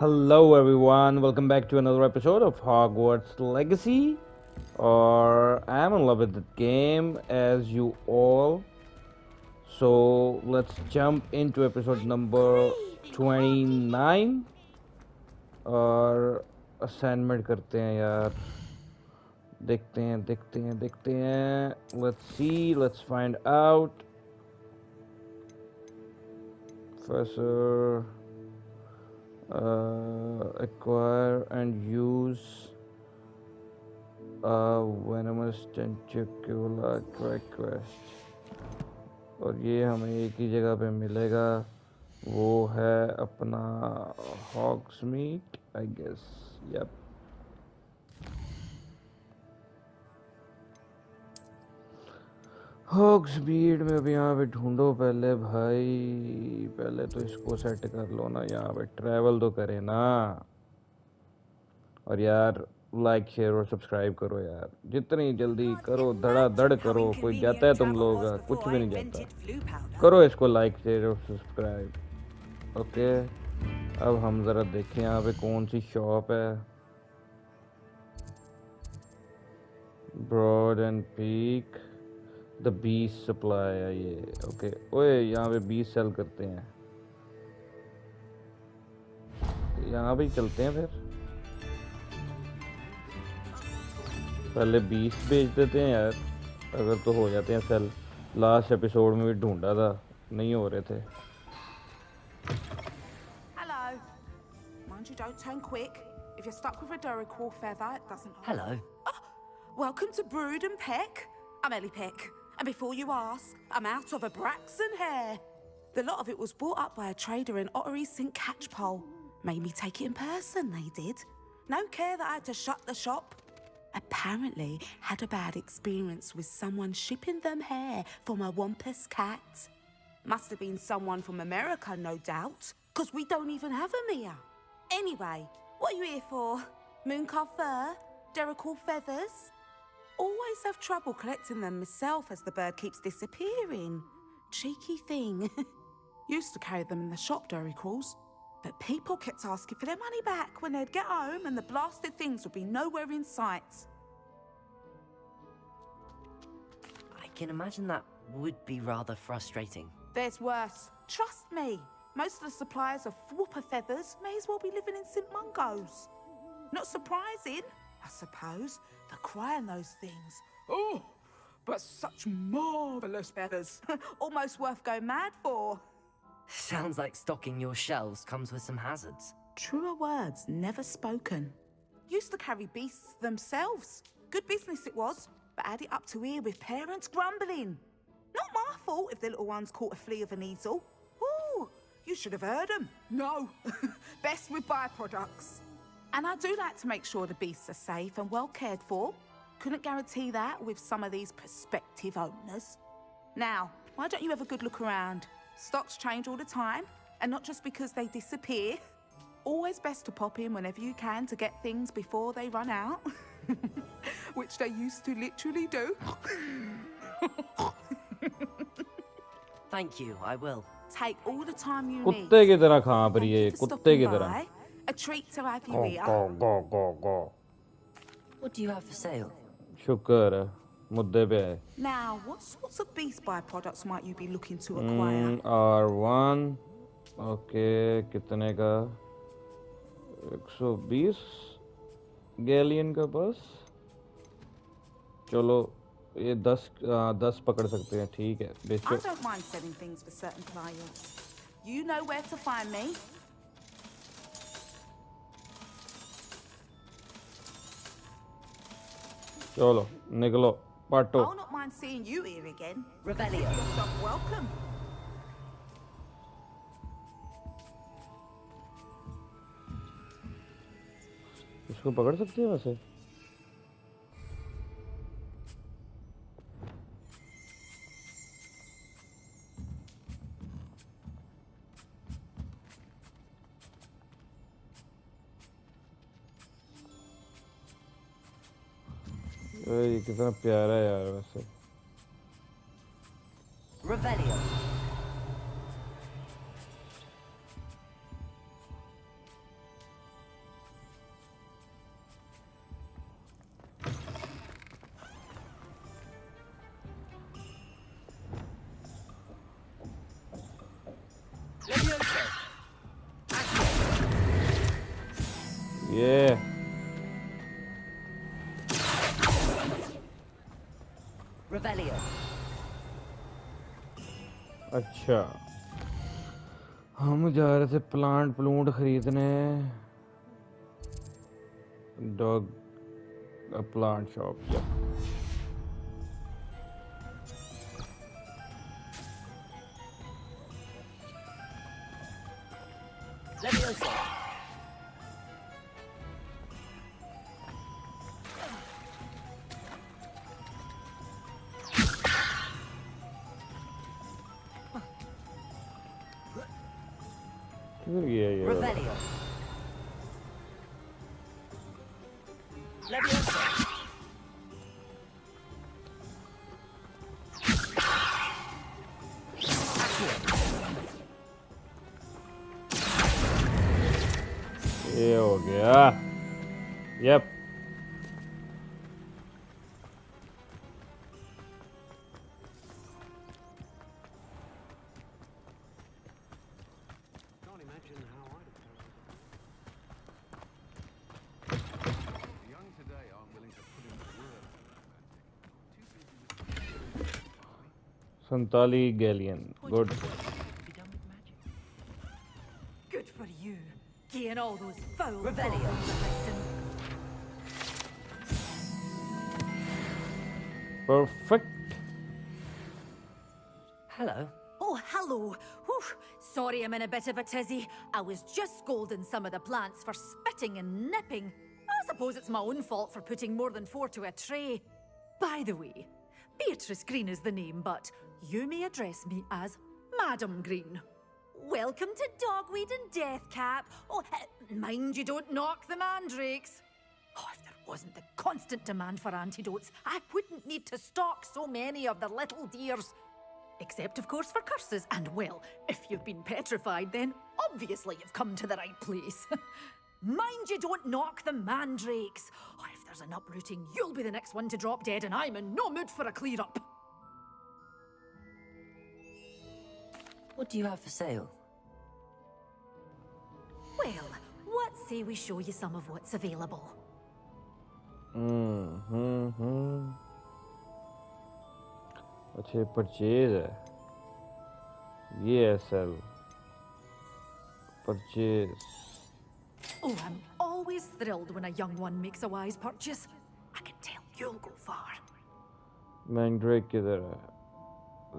Hello everyone, welcome back to another episode of Hogwarts Legacy. Or I'm in love with the game as you all. So let's jump into episode number 29 और assignment करते हैं यार. देखते हैं. Let's see, let's find out. Professor acquire and use venomous tentacula request. और ये हमें एक ही जगह पे मिलेगा, वो है अपना हॉग्समीट आई गेस. यप. हॉग्समीट में अभी यहाँ पे ढूंढो पहले भाई, पहले तो इसको सेट कर लो ना. यहाँ पे ट्रैवल तो करे ना. और यार लाइक शेयर और सब्सक्राइब करो यार, जितनी जल्दी करो, धड़ाधड़ करो. कोई जाता है तुम लोग का? कुछ भी नहीं जाता. करो इसको लाइक शेयर और सब्सक्राइब. ओके, अब हम ज़रा देखें यहाँ पे कौन सी शॉप है. ब्रॉड एंड पीक द बीस सप्लाई है ये. ओके, ओए यहाँ पे 20 सेल करते हैं. यहाँ भी चलते हैं फिर. पहले 20 बेच देते हैं यार, अगर तो हो जाते हैं सेल. लास्ट एपिसोड में भी ढूंढा था, नहीं हो रहे थे. Hello. Mind you don't turn quick. If you're stuck with a Ravenclaw feather, it doesn't. Hello. Oh, welcome to Brood and Peck. I'm Ellie Peck, and before you ask, I'm out of a Braxton hair. The lot of it was bought up by a trader in Ottery St. Catchpole. Made me take it in person, they did. No care that I had to shut the shop. Apparently had a bad experience with someone shipping them hair from a wampus cat. Must have been someone from America, no doubt, because we don't even have them here. Anyway, what are you here for? Mooncalf fur? Derrickle feathers? Always have trouble collecting them myself as the bird keeps disappearing. Cheeky thing. Used to carry them in the shop, Derricles. But people kept asking for their money back when they'd get home and the blasted things would be nowhere in sight. I can imagine that would be rather frustrating. There's worse. Trust me. Most of the suppliers of whooper feathers may as well be living in St. Mungo's. Not surprising, I suppose, the cry on those things. Oh, but such marvellous feathers. Almost worth going mad for. Sounds like stocking your shelves comes with some hazards. Truer words never spoken. Used to carry beasts themselves. Good business it was, but had it up to here with parents grumbling. Not my fault if the little ones caught a flea of an easel. Ooh, you should have heard them. No, best with byproducts. And I do like to make sure the beasts are safe and well cared for. Couldn't guarantee that with some of these prospective owners. Now, why don't you have a good look around? Stocks change all the time, and not just because they disappear. Always best to pop in whenever you can to get things before they run out. Which they used to literally do. Thank you, I will. Take all the time you need. कुत्ते की तरह खा रही है, कुत्ते की तरह. A treat to have you Go, here. go, go, go, go. What do you have for sale? शुक्र है, मुद्दे पे है. Now, what sorts of beast byproducts might you be looking to acquire? R1. Okay, कितने का? 120 galleon का बस. चलो ये 10 पकड़ सकते हैं. ठीक है, बेचो. I don't mind selling things for certain clients. You know where to find me. चलो निकलो, पाटो. I'll not mind seeing you here again. Revelio. Make yourself welcome. इसको पकड़ सकते हैं वैसे. ये कितना प्यारा है यार वैसे. Revelio. Levioso. Yeah. Revelio. अच्छा, हम जा रहे थे प्लांट खरीदने. Dog, a plant shop. Yeah. Levioso. Yeah. Revelio. Levioso. ये हो गया. Yep. Can't imagine how I'd have done it. The young today aren't willing to put in the work for that magic. Santali Galleon. Good. Be done with magic. Good for you, getting all those foul Revelio. goblins elected. Perfect. Hello. Oh, hello. Whew. Sorry I'm in a bit of a tizzy. I was just scolding some of the plants for spitting and nipping. I suppose it's my own fault for putting more than 4 to a tray. By the way, Beatrice Green is the name, but you may address me as Madam Green. Welcome to Dogweed and Deathcap. Oh, mind you don't knock the mandrakes. Oh, if there wasn't the constant demand for antidotes, I wouldn't need to stock so many of the little dears. Except, of course, for curses. And, well, if you've been petrified, then obviously you've come to the right place. Mind you don't knock the mandrakes. Oh, if there's an uprooting, you'll be the next one to drop dead, and I'm in no mood for a clear-up. What do you have for sale? Well, what say we show you some of what's available? अच्छे purchase है. ये SL purchase. Oh, I'm always thrilled when a young one makes a wise purchase. I can tell you'll go far. Mandrake किधर है?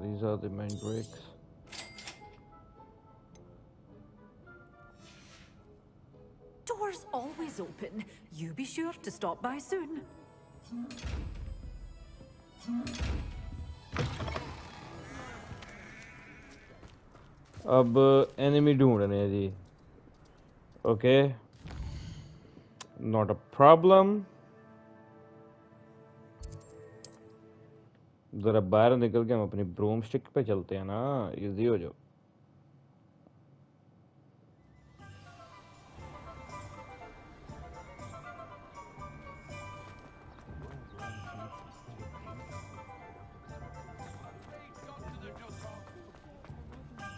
These are the mandrakes. Doors always open. You be sure to stop by soon. अब enemy ढूंढने हैं जी. Okay. Not a problem. जरा बाहर निकल के हम अपनी ब्रूम स्टिक पे चलते हैं ना. इजी हो जाओ.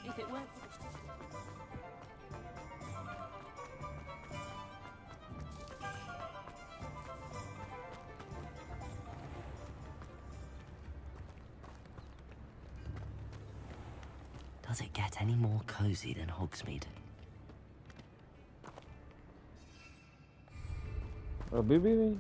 If it weren't... Does it get any more cozy than Hogsmeade? अभी भी नहीं.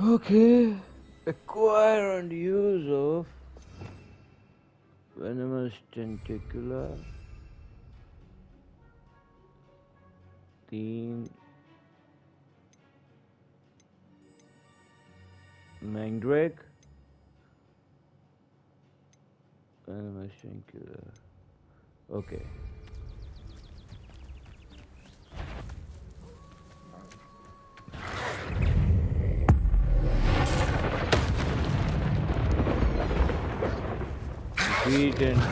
Okay. Acquire and use of venomous tentacula. 3 Mandrake. Animation killer. Okay. Beat and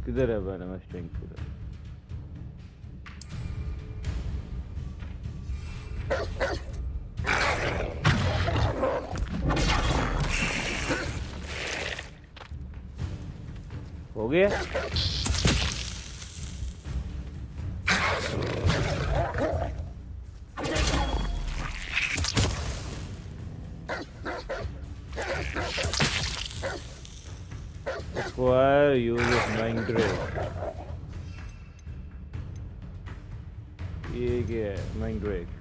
किधर है animation killer? हो गया Acquire use of Mandrake ये क्या है Mandrake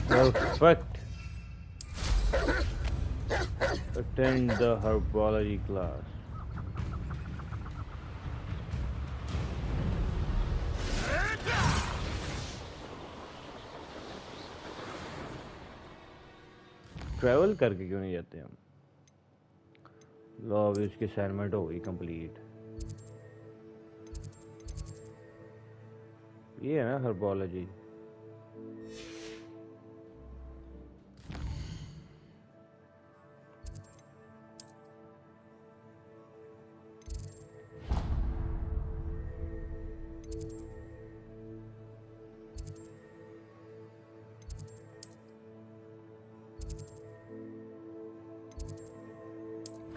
Perfect. Attend the herbology class. Travel करके क्यों नहीं जाते हम? लो अभी उसकी असाइनमेंट हो गई कंप्लीट. ये है ना herbology.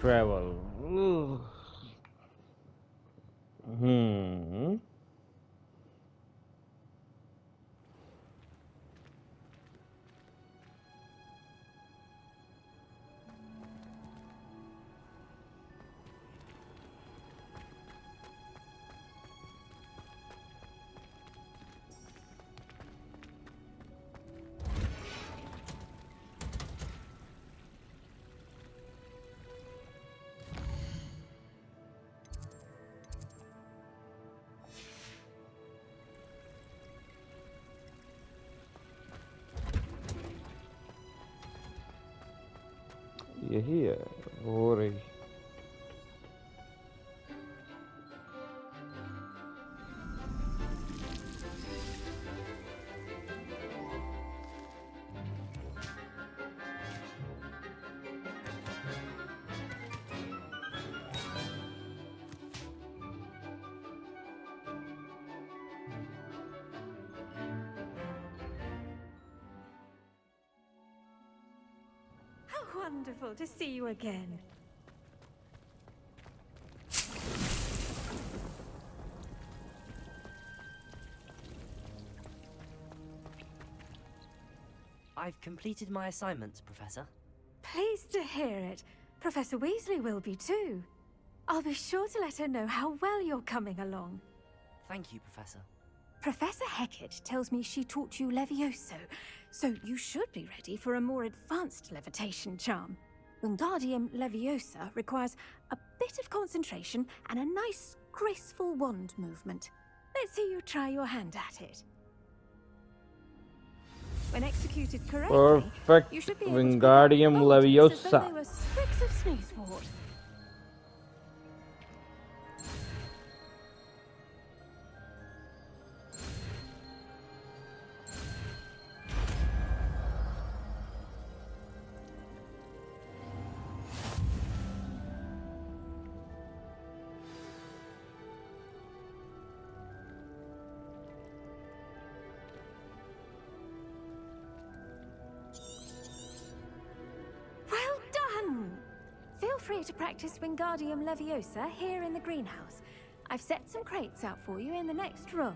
Travel. यही है हो रही Wonderful to see you again. I've completed my assignments, Professor. Pleased to hear it. Professor Weasley will be too. I'll be sure to let her know how well you're coming along. Thank you, Professor. Professor Hecat tells me she taught you Levioso, so you should be ready for a more advanced levitation charm. Wingardium Leviosa requires a bit of concentration and a nice, graceful wand movement. Let's see you try your hand at it. When executed correctly, perfect you should be able Wingardium to Leviosa. as though they were sprigs of sneezewort. To practice Wingardium Leviosa here in the greenhouse. I've set some crates out for you in the next room.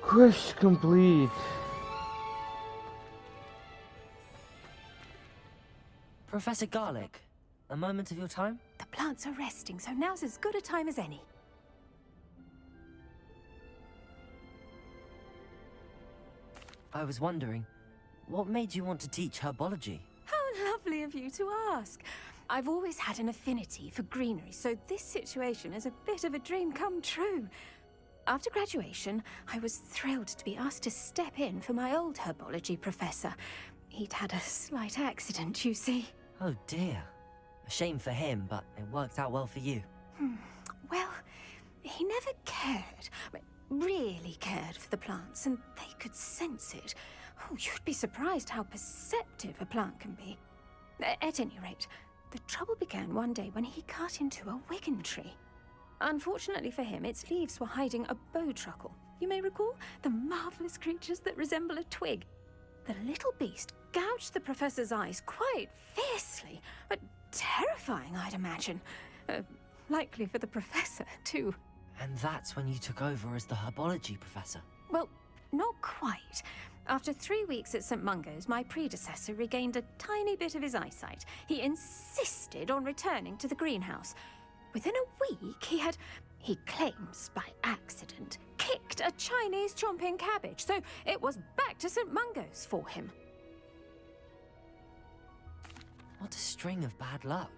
Quest complete. Professor Garlick, a moment of your time? The plants are resting, so now's as good a time as any. I was wondering, what made you want to teach herbology? How lovely of you to ask. I've always had an affinity for greenery, so this situation is a bit of a dream come true. After graduation, I was thrilled to be asked to step in for my old herbology professor. He'd had a slight accident, you see. Oh dear. A shame for him, but it worked out well for you. Well, he never really cared for the plants, and they could sense it. Oh, you'd be surprised how perceptive a plant can be. At any rate, the trouble began one day when he cut into a wigan tree. Unfortunately for him, its leaves were hiding a bowtruckle. You may recall the marvelous creatures that resemble a twig. The little beast gouged the professor's eyes quite fiercely, but terrifying, I'd imagine. Likely for the professor, too. And that's when you took over as the herbology professor. Well, not quite. After 3 weeks at St. Mungo's, my predecessor regained a tiny bit of his eyesight. He insisted on returning to the greenhouse. Within a week, he claims by accident, kicked a Chinese chomping cabbage, so it was back to St. Mungo's for him. What a string of bad luck.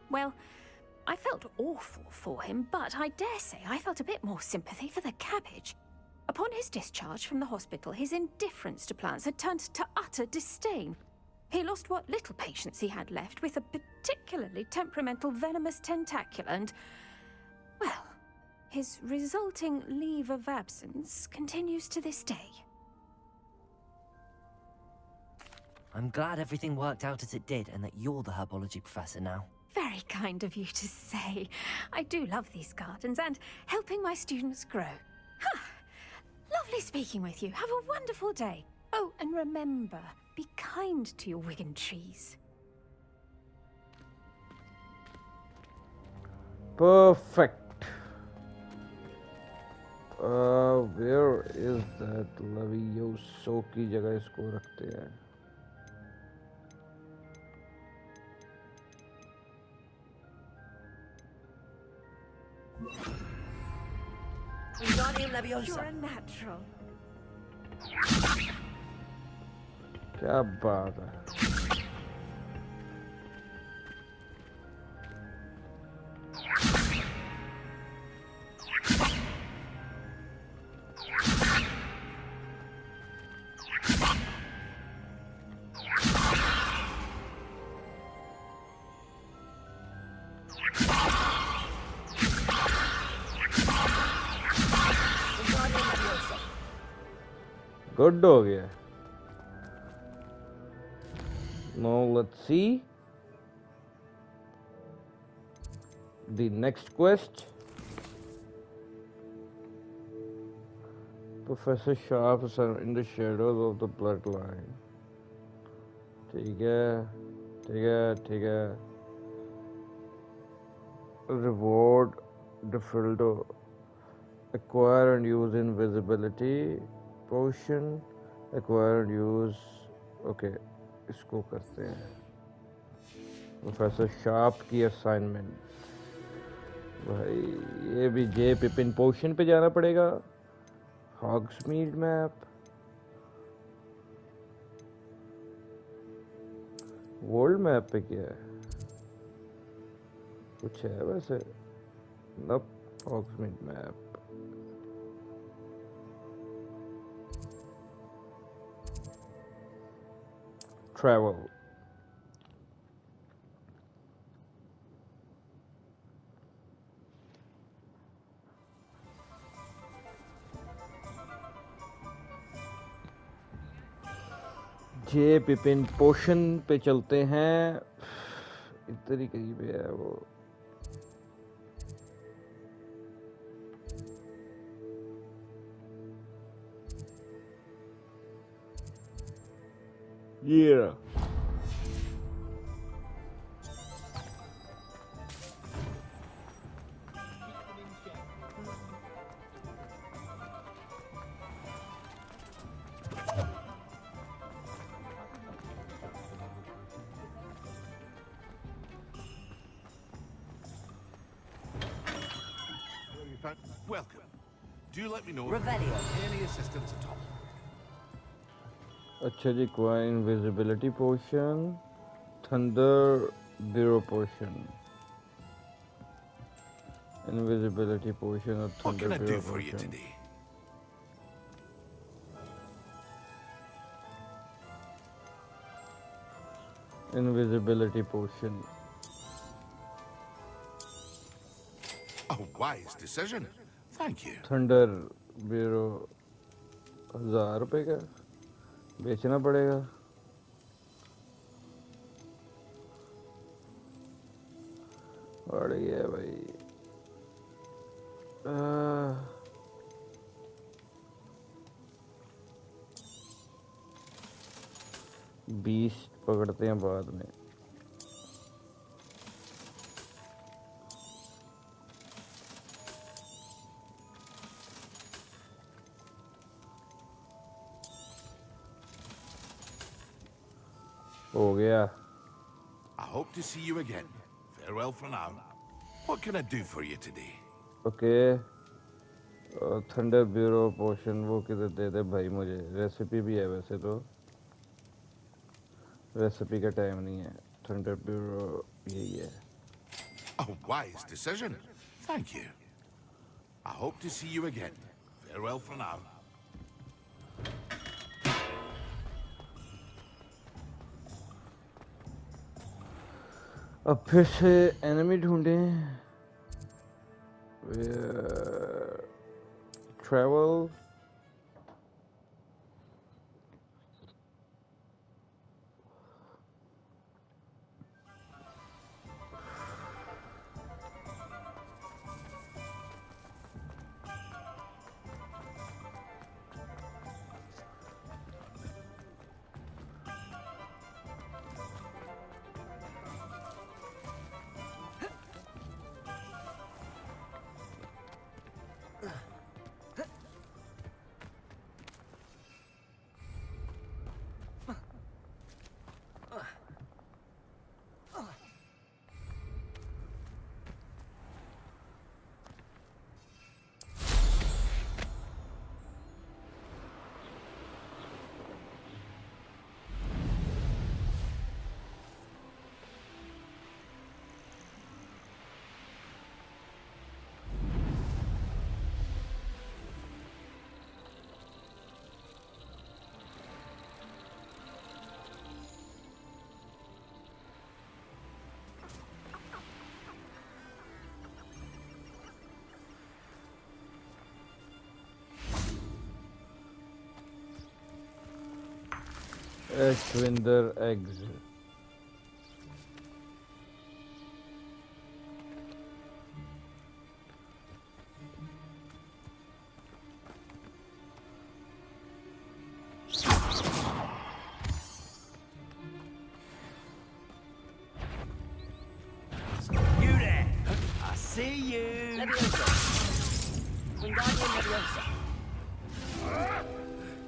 Well, I felt awful for him, but I dare say I felt a bit more sympathy for the cabbage. Upon his discharge from the hospital, his indifference to plants had turned to utter disdain. He lost what little patience he had left with a particularly temperamental venomous tentacula and, well, his resulting leave of absence continues to this day. I'm glad everything worked out as it did and that you're the herbology professor now. Very kind of you to say. I do love these gardens and helping my students grow. Lovely speaking with you. Have a wonderful day. Oh, and remember, be kind to your wigan trees. Perfect. Where is that Levioso की जगह इसको रखते हैं? Wingardium Leviosa. You're a natural. क्या बात है? Good हो गया. Now let's see the next quest. Professor Sharp is in the shadows of the bloodline. ठीक है. Reward Defildo. Acquire and use invisibility potion. Acquire and use. Okay. इसको करते हैं. प्रोफेसर शार्प की असाइनमेंट. भाई ये भी जे पिपिन पोशन पे जाना पड़ेगा. हॉग्समीड मैप. वर्ल्ड मैप पे क्या है? कुछ है वैसे. नप हॉग्समीड मैप. Travel. जे पिपिन पोशन पे चलते हैं. इधर ही कहीं पे है वो. Yeah. Welcome. Do let me know Revelio. if any assistance at all. अच्छा जी, कोई invisibility potion, thunder bureau potion, invisibility potion और What can thunder I do bureau for you potion. today? Invisibility potion. A wise decision. Thank you. Thunder bureau 1000 रुपए का बेचना पड़ेगा. बढ़िया है भाई. 20 पकड़ते हैं बाद में. हो गया. I hope to see you again. Farewell for now. What can I do for you today? Okay. Thunder bureau potion वो किधर दे दे भाई मुझे. रेसिपी भी है वैसे तो. रेसिपी का टाइम नहीं है. थंडर ब्यूरो यही है. A wise decision. Thank you. I hope to see you again. Farewell for now. अब फिर से एनिमी ढूंढें. Travel. Gryffindor eggs. You there? I see you. Leviosa. Wingardium Leviosa.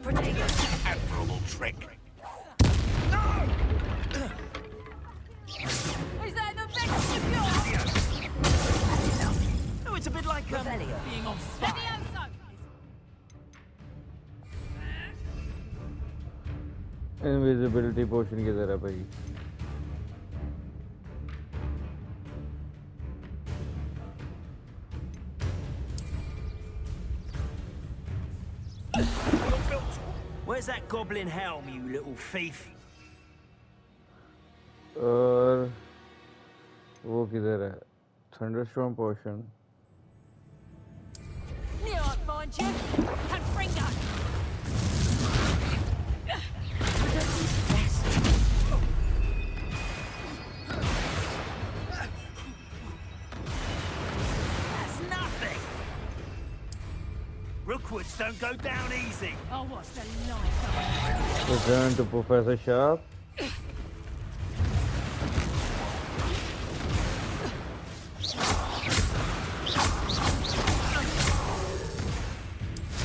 Protego. Admirable trick. Is that the best of yours? Oh, it's a bit like Revelio. being on fire. Invisibility potion किधर है भाई? Where's that goblin helm, you little thief? और वो किधर है? Thunderstorm potion. Knew I'd find you. Confringo. That's nothing. Rookwoods don't go down easy. Oh, what's the life? Return to Professor Sharp.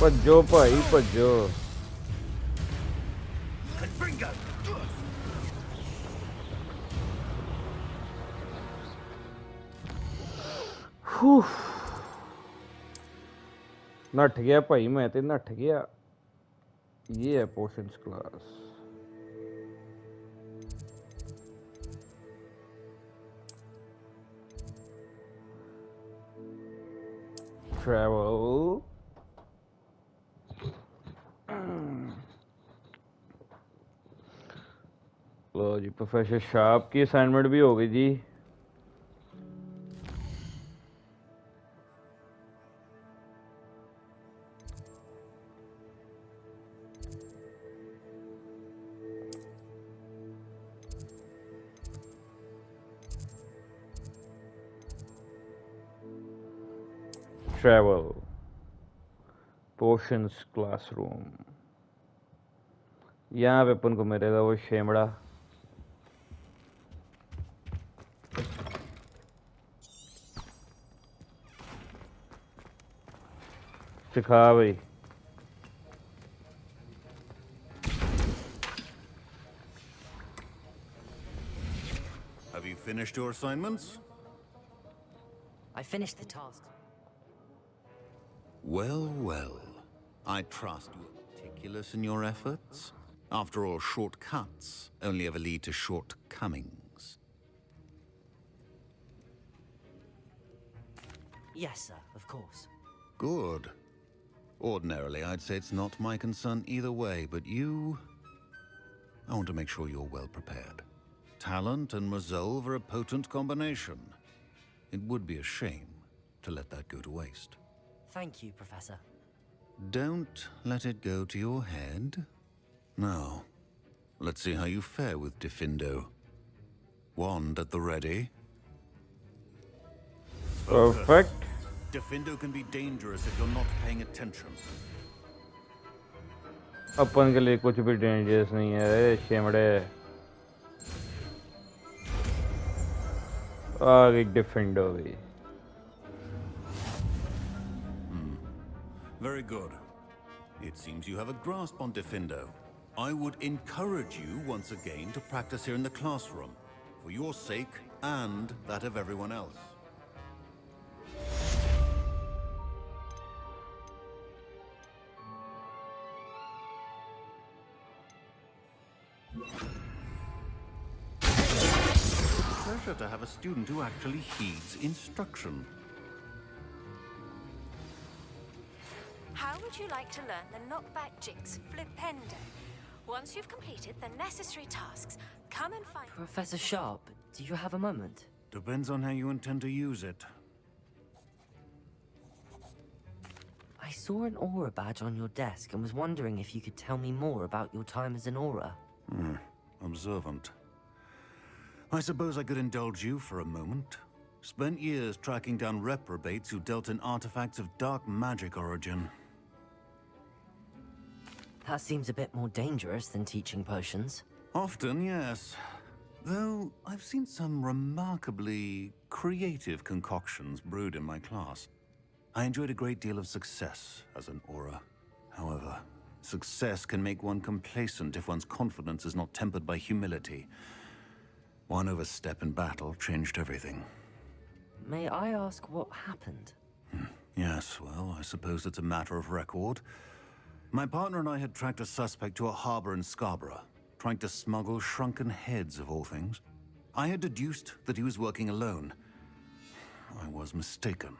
ਭੱਜੋ Bhai ਭੱਜੋ. Confringo. ਨੱਠ ਗਿਆ ਭਾਈ. ਮੈਂ ਤੇ ਨੱਠ ਗਿਆ. ये है पोशंस क्लास. travel. लो जी प्रोफेसर शार्प की असाइनमेंट भी हो गई जी. Travel. Potions classroom. यहाँ पे अपन को मिलेगा वो शेमड़ा. सिखा भाई. Have you finished your assignments? I finished the task. Well, well. I trust you are meticulous in your efforts. After all, shortcuts only ever lead to shortcomings. Yes, sir, of course. Good. Ordinarily, I'd say it's not my concern either way, but you... I want to make sure you're well prepared. Talent and resolve are a potent combination. It would be a shame to let that go to waste. Thank you, Professor. Don't let it go to your head. Now, let's see how you fare with Gryffindor. Wand at the ready. Perfect. Gryffindor can be dangerous if you're not paying attention. अपन के लिए कुछ भी dangerous नहीं है शेमड़े. आगे defender भी. Very good. It seems you have a grasp on Gryffindor. I would encourage you once again to practice here in the classroom, for your sake and that of everyone else. Pleasure to have a student who actually heeds instruction. How would you like to learn the knockback jinx Flipendo? Once you've completed the necessary tasks, come and find... Professor Sharp, do you have a moment? Depends on how you intend to use it. I saw an aura badge on your desk and was wondering if you could tell me more about your time as an aura. Observant. I suppose I could indulge you for a moment. Spent years tracking down reprobates who dealt in artifacts of dark magic origin. That seems a bit more dangerous than teaching potions. Often, yes. Though I've seen some remarkably creative concoctions brewed in my class. I enjoyed a great deal of success as an aura. However, success can make one complacent if one's confidence is not tempered by humility. One overstep in battle changed everything. May I ask what happened? Yes, well, I suppose it's a matter of record. My partner and I had tracked a suspect to a harbor in Scarborough, trying to smuggle shrunken heads of all things. I had deduced that he was working alone. I was mistaken,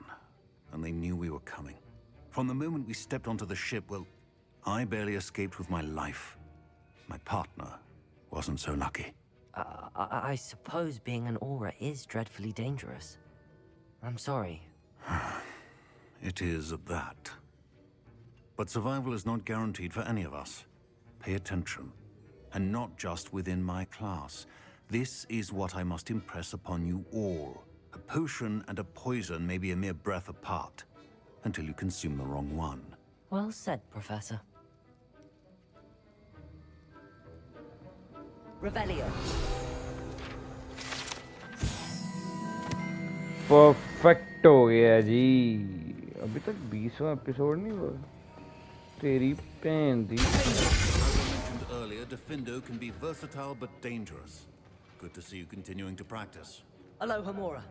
and they knew we were coming. From the moment we stepped onto the ship, well, I barely escaped with my life. My partner wasn't so lucky. I suppose being an aura is dreadfully dangerous. I'm sorry. It is at that. But survival is not guaranteed for any of us. Pay attention. And not just within my class. This is what I must impress upon you all. A potion and a poison may be a mere breath apart, until you consume the wrong one. Well said, Professor. Revelio. Perfect हो गया जी. अभी तक 20वां episode नहीं हुआ. तेरी भैन दी. As I mentioned earlier, Gryffindor can be versatile but dangerous. Good to see you continuing to practice. Aloha Mora.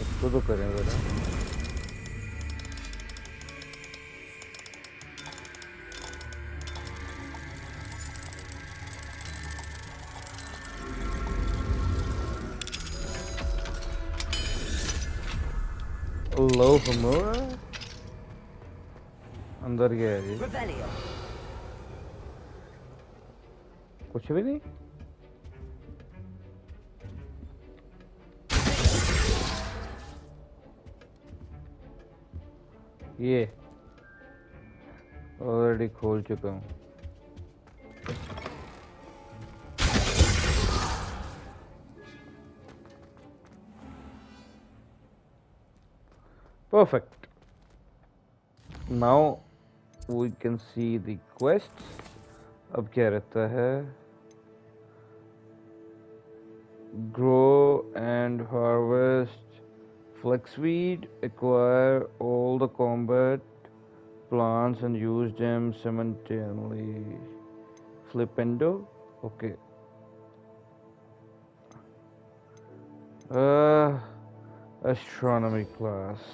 इसको तो करें जरा. लो हमोरा अंदर गया है जी Revelio. कुछ भी नहीं ये ऑलरेडी खोल चुका हूँ perfect now we can see the quests अब क्या रहता है grow and harvest flaxweed acquire all the combat plants and use them simultaneously flipendo okay astronomy class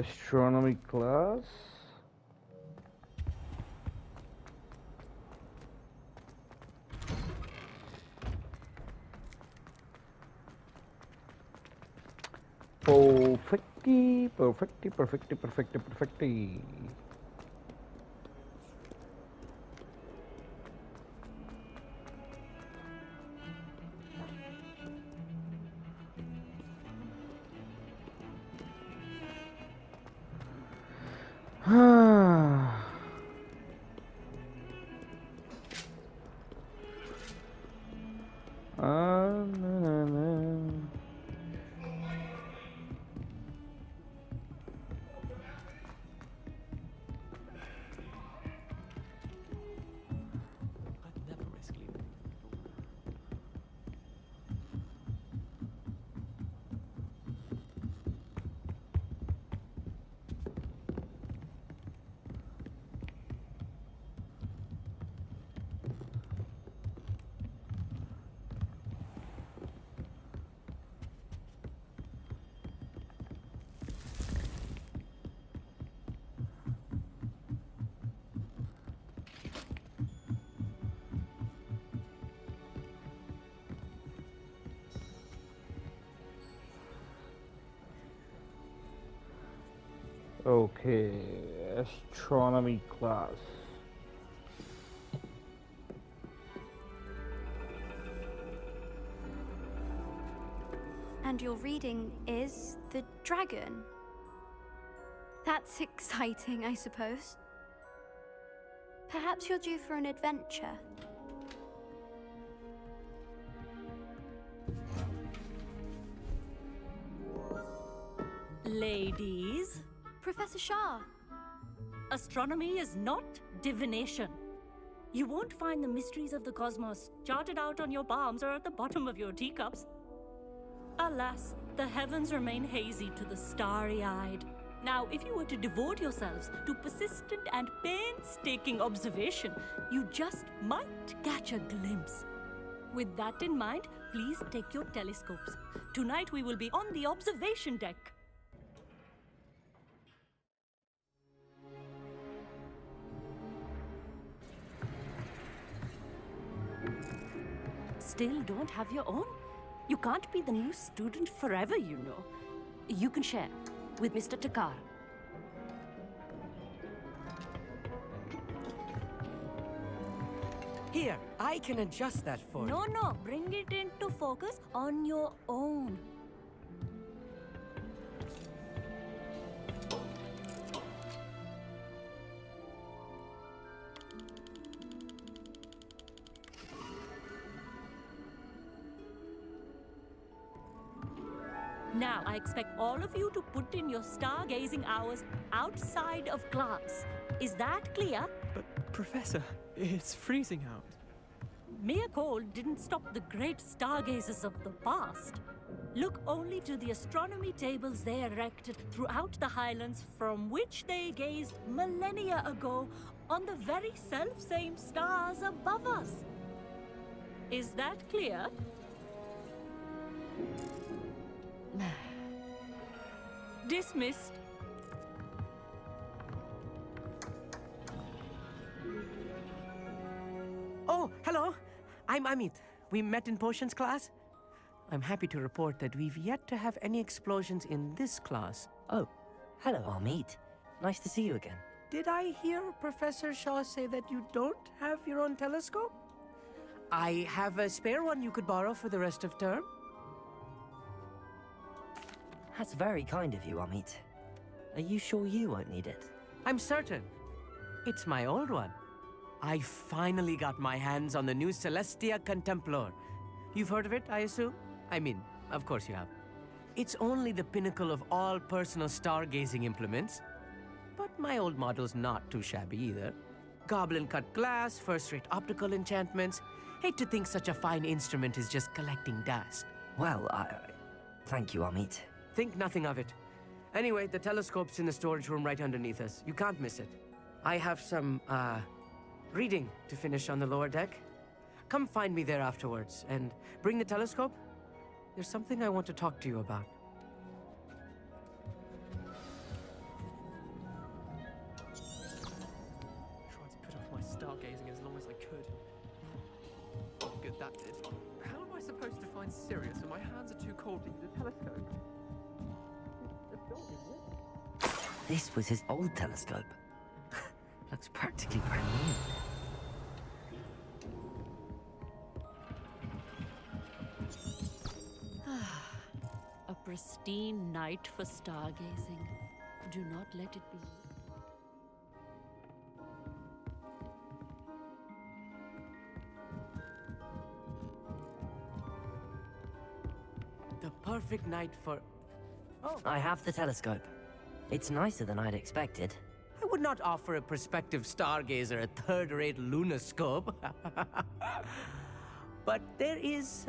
astronomy class perfecty na, na. I'd never risk leaving. Okay, astronomy class. And your reading is the dragon. That's exciting, I suppose. Perhaps you're due for an adventure. Ladies, Professor Shah. astronomy is not divination. You won't find the mysteries of the cosmos charted out on your palms or at the bottom of your teacups. Alas, the heavens remain hazy to the starry-eyed. Now, if you were to devote yourselves to persistent and painstaking observation, you just might catch a glimpse. With that in mind, please take your telescopes. Tonight we will be on the observation deck. Still don't have your own? You can't be the new student forever, you know. You can share with Mr. Takar. Here, I can adjust that for you. No, bring it into focus on your own. Now, I expect all of you to put in your stargazing hours outside of class. Is that clear? But, Professor, it's freezing out. Mere cold didn't stop the great stargazers of the past. Look only to the astronomy tables they erected throughout the Highlands from which they gazed millennia ago on the very self-same stars above us. Is that clear? Dismissed. Oh, hello. I'm Amit. We met in potions class. I'm happy to report that we've yet to have any explosions in this class. Oh, hello, Amit. Nice to see you again. Did I hear Professor Shaw say that you don't have your own telescope? I have a spare one you could borrow for the rest of term. That's very kind of you, Amit. Are you sure you won't need it? I'm certain. It's my old one. I finally got my hands on the new Celestia Contemplar. You've heard of it, I assume? I mean, of course you have. It's only the pinnacle of all personal stargazing implements. But my old model's not too shabby either. Goblin-cut glass, first-rate optical enchantments. Hate to think such a fine instrument is just collecting dust. Well, thank you, Amit. Think nothing of it. Anyway, the telescope's in the storage room right underneath us. You can't miss it. I have some, reading to finish on the lower deck. Come find me there afterwards, and bring the telescope. There's something I want to talk to you about. Tried to put off my stargazing as long as I could. What good that did. How am I supposed to find Sirius when my hands are too cold to use a telescope? It's a dog, isn't it? This was his old telescope. Looks practically brand new. A pristine night for stargazing. Do not let it be. The perfect night for... Oh, I have the telescope. It's nicer than I'd expected. I would not offer a prospective stargazer a third-rate lunoscope. But there is,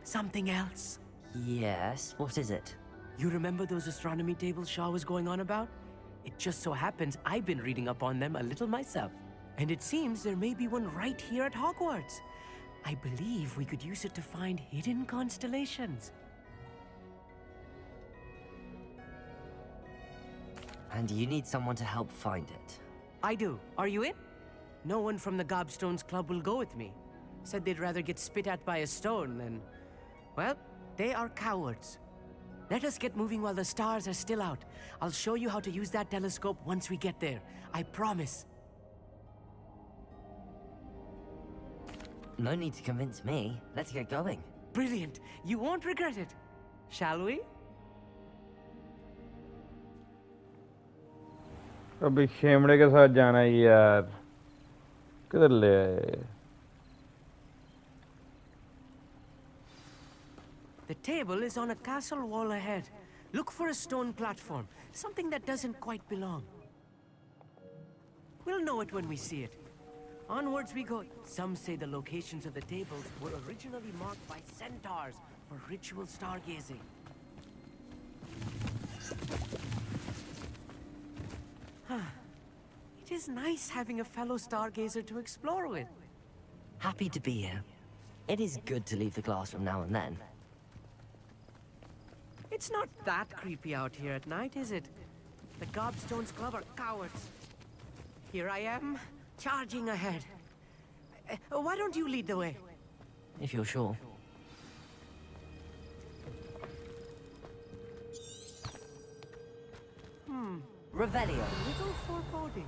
something else. Yes, what is it? You remember those astronomy tables Shaw was going on about? It just so happens I've been reading up on them a little myself. And it seems there may be one right here at Hogwarts. I believe we could use it to find hidden constellations. And you need someone to help find it. I do. Are you in? No one from the Gobstones Club will go with me. Said they'd rather get spit at by a stone than... Well, they are cowards. Let us get moving while the stars are still out. I'll show you how to use that telescope once we get there. I promise. No need to convince me. Let's get going. Brilliant. You won't regret it. Shall we? अभी शेमड़े के साथ जाना है यार किधर ले आए The table is on a castle wall ahead. Look for a stone platform, something that doesn't quite belong. We'll know it when we see it. Onwards we go. Some say the locations of the tables were originally marked by centaurs for ritual stargazing. It is nice having a fellow stargazer to explore with. Happy to be here. It is good to leave the classroom now and then. It's not that creepy out here at night, is it? The Gobstones Club are cowards. Here I am, charging ahead. Why don't you lead the way? If you're sure. Revelio. Little foreboding.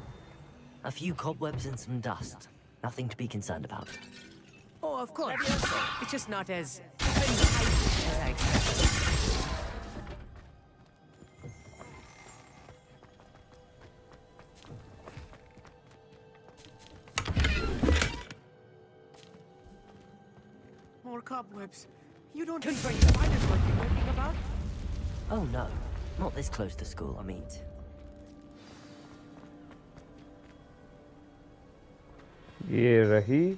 A few cobwebs and some dust. Nothing to be concerned about. Oh, of course. It's just not as enticing as I expected. More cobwebs. You don't think spiders might be lurking about? Oh no, not this close to school, I mean. ये रही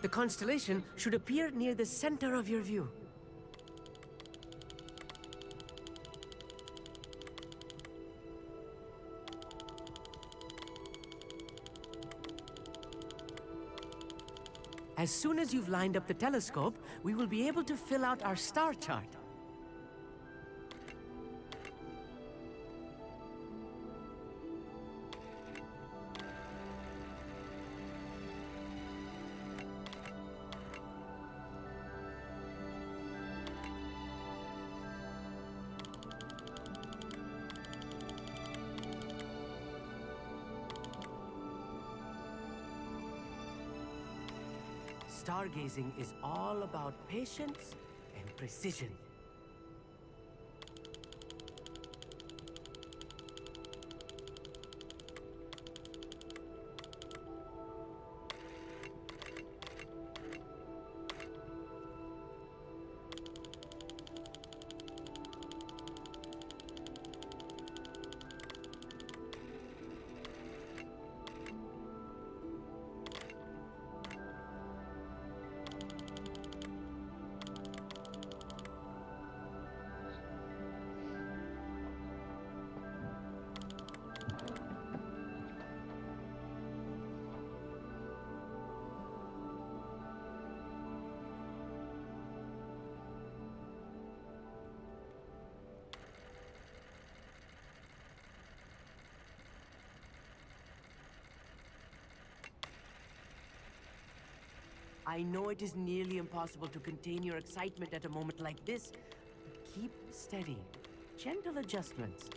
The constellation should appear near the center of your view. As soon as you've lined up the telescope, we will be able to fill out our star chart. Stargazing is all about patience and precision. I know it is nearly impossible to contain your excitement at a moment like this, but keep steady. Gentle adjustments.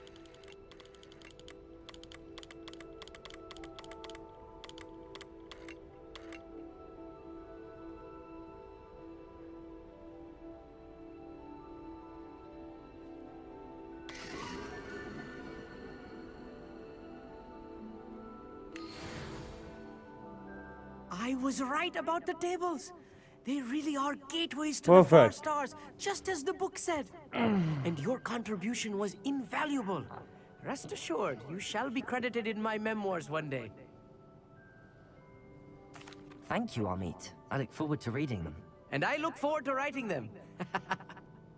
I was right about the tables. They really are gateways to the far stars, just as the book said. And your contribution was invaluable. Rest assured, you shall be credited in my memoirs one day. Thank you, Amit. I look forward to reading them. And I look forward to writing them.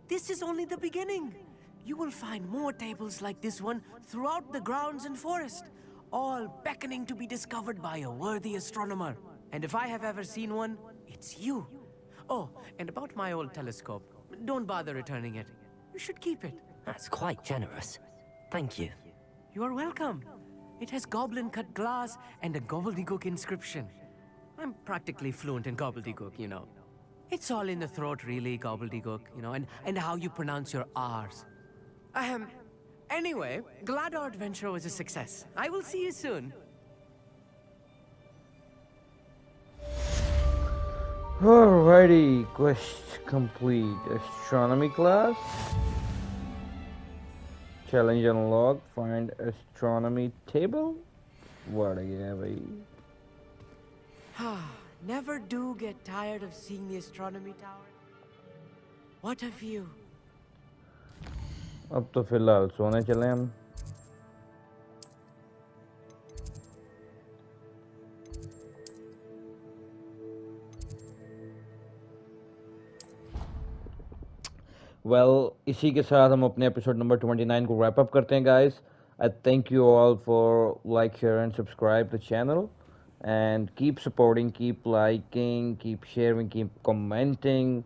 This is only the beginning. You will find more tables like this one throughout the grounds and forest, all beckoning to be discovered by a worthy astronomer. And if I have ever seen one, it's you. Oh, and about my old telescope, don't bother returning it. You should keep it. That's quite generous. Thank you. You are welcome. It has goblin-cut glass and a gobbledygook inscription. I'm practically fluent in gobbledygook, you know. It's all in the throat, really, gobbledygook, you know, and how you pronounce your R's. Anyway, glad our adventure was a success. I will see you soon. Alrighty, quest complete. Astronomy class. Challenge unlocked. Find astronomy table. What again, bhai? Never do get tired of seeing the astronomy tower. What a view. अब तो फिलहाल सोने चले हम. Well, इसी के साथ हम अपने एपिसोड नंबर 29 को wrap up करते हैं, guys. I thank you all for like, share, and subscribe the channel, and keep supporting, keep liking, keep sharing, keep commenting,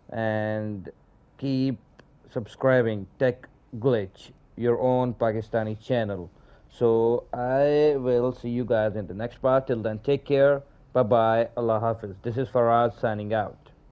and keep subscribing. Tech Glitch, your own Pakistani channel. So I will see you guys in the next part. Till then, take care. Bye bye. Allah Hafiz. This is Faraz signing out.